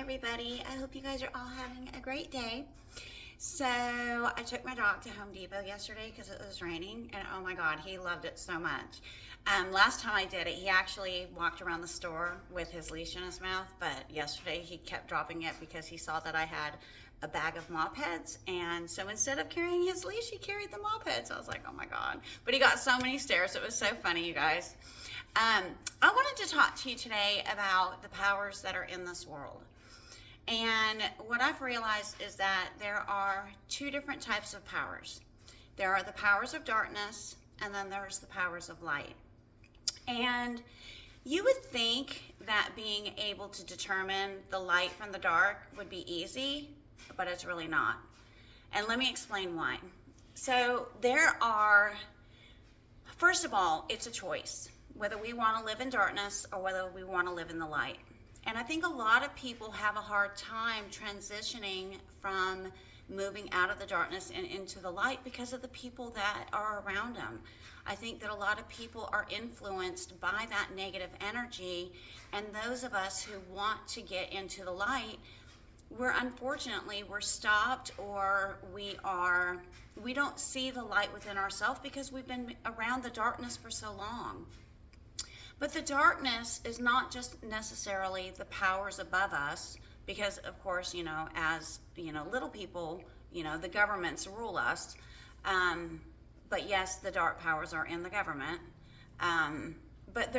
everybody. I hope you guys are all having a great day. So I took my dog to Home Depot yesterday because it was raining, and oh my God, he loved it so much. Last time I did it, he actually walked around the store with his leash in his mouth, but yesterday he kept dropping it because he saw that I had a bag of mop heads, and so instead of carrying his leash, he carried the mop heads. I was like, oh my God. But he got so many stares. It was so funny, you guys. I wanted to talk to you today about the powers that are in this world. And what I've realized is that there are two different types of powers. There are the powers of darkness, and then there's the powers of light. And you would think that being able to determine the light from the dark would be easy, but it's really not. And let me explain why. So first of all, it's a choice, whether we want to live in darkness or whether we want to live in the light. And I think a lot of people have a hard time transitioning from moving out of the darkness and into the light because of the people that are around them. I think that a lot of people are influenced by that negative energy, and those of us who want to get into the light, we're stopped, or we don't see the light within ourselves because we've been around the darkness for so long. But the darkness is not just necessarily the powers above us, because of course, as little people, the governments rule us. But yes, the dark powers are in the government. But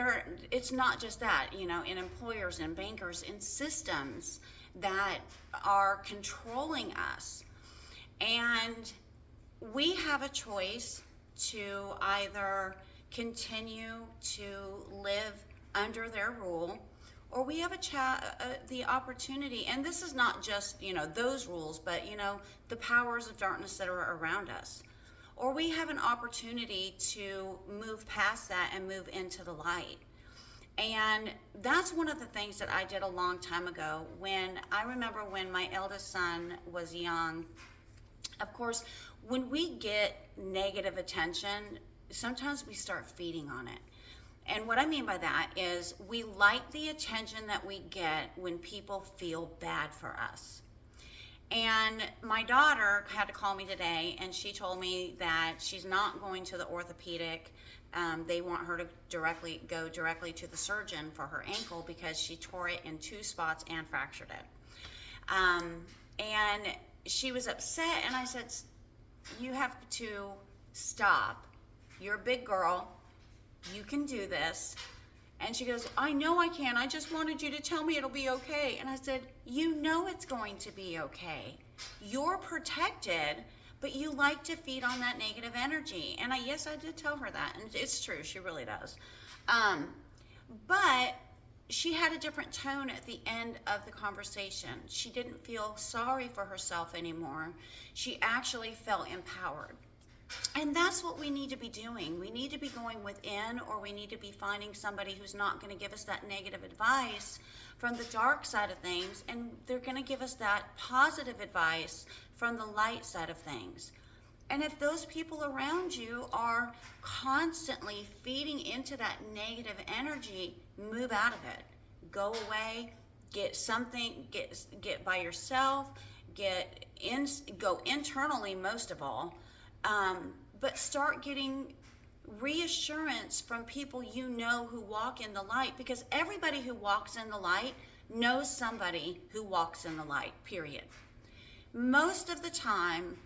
it's not just that, in employers and bankers, in systems that are controlling us. And we have a choice to either continue to live under their rule, or we have the opportunity, and this is not just those rules, but the powers of darkness that are around us, or we have an opportunity to move past that and move into the light. And that's one of the things that I did a long time ago. I remember when my eldest son was young. Of course, when we get negative attention, sometimes we start feeding on it. And what I mean by that is we like the attention that we get when people feel bad for us. And my daughter had to call me today, and she told me that she's not going to the orthopedic. They want her to go directly to the surgeon for her ankle because she tore it in 2 spots and fractured it. And she was upset, and I said, you have to stop. You're a big girl. You can do this. And she goes, I know I can. I just wanted you to tell me it'll be okay. And I said, you know it's going to be okay. You're protected, but you like to feed on that negative energy. And yes, I did tell her that. And it's true. She really does. But she had a different tone at the end of the conversation. She didn't feel sorry for herself anymore. She actually felt empowered. And that's what we need to be doing. We need to be going within, or we need to be finding somebody who's not going to give us that negative advice from the dark side of things, and they're going to give us that positive advice from the light side of things. And if those people around you are constantly feeding into that negative energy, move out of it. Go away, get something, get by yourself, go internally most of all. But start getting reassurance from people who walk in the light, because everybody who walks in the light knows somebody who walks in the light, period. Most of the time,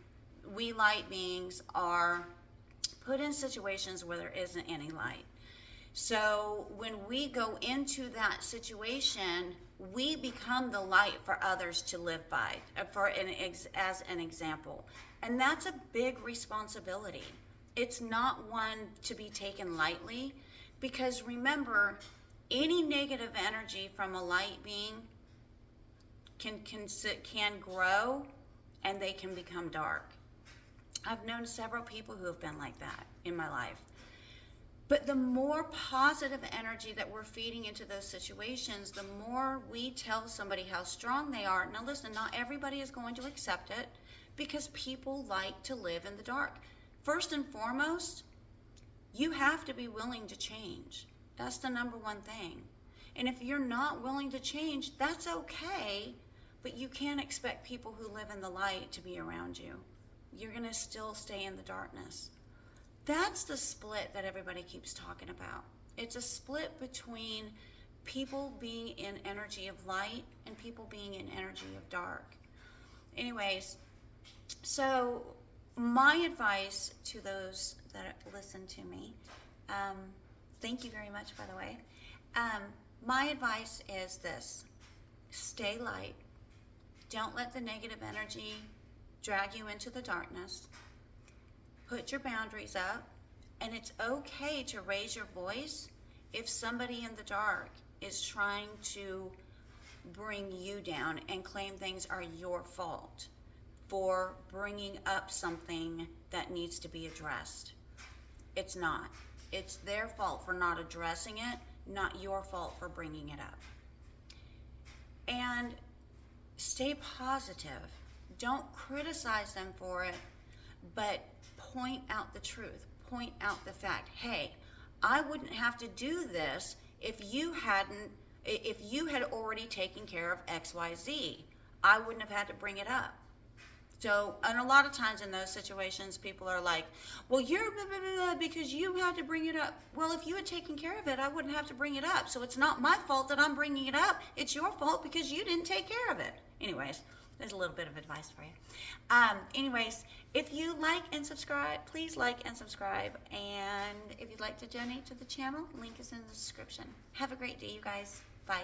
we light beings are put in situations where there isn't any light. So when we go into that situation, we become the light for others to live by, as an example. And that's a big responsibility. It's not one to be taken lightly, because remember, any negative energy from a light being can grow, and they can become dark. I've known several people who have been like that in my life. But the more positive energy that we're feeding into those situations, the more we tell somebody how strong they are. Now listen, not everybody is going to accept it, because people like to live in the dark. First and foremost, you have to be willing to change. That's the number one thing. And if you're not willing to change, that's okay. but you can't expect people who live in the light to be around you. You're going to still stay in the darkness. That's the split that everybody keeps talking about. It's a split between people being in energy of light and people being in energy of dark. Anyways, so my advice to those that listen to me, thank you very much, by the way. My advice is this: stay light. Don't let the negative energy drag you into the darkness. Put your boundaries up, and it's okay to raise your voice if somebody in the dark is trying to bring you down and claim things are your fault for bringing up something that needs to be addressed. It's not. It's their fault for not addressing it, not your fault for bringing it up. And stay positive. Don't criticize them for it, but point out the truth. Point out the fact. Hey, I wouldn't have to do this if you had already taken care of XYZ. I wouldn't have had to bring it up. So, and a lot of times in those situations, people are like, well, you're blah, blah, blah, because you had to bring it up. Well, if you had taken care of it, I wouldn't have to bring it up. So it's not my fault that I'm bringing it up. It's your fault because you didn't take care of it. Anyways, there's a little bit of advice for you. Anyways, if you like and subscribe, please like and subscribe. And if you'd like to donate to the channel, link is in the description. Have a great day, you guys. Bye.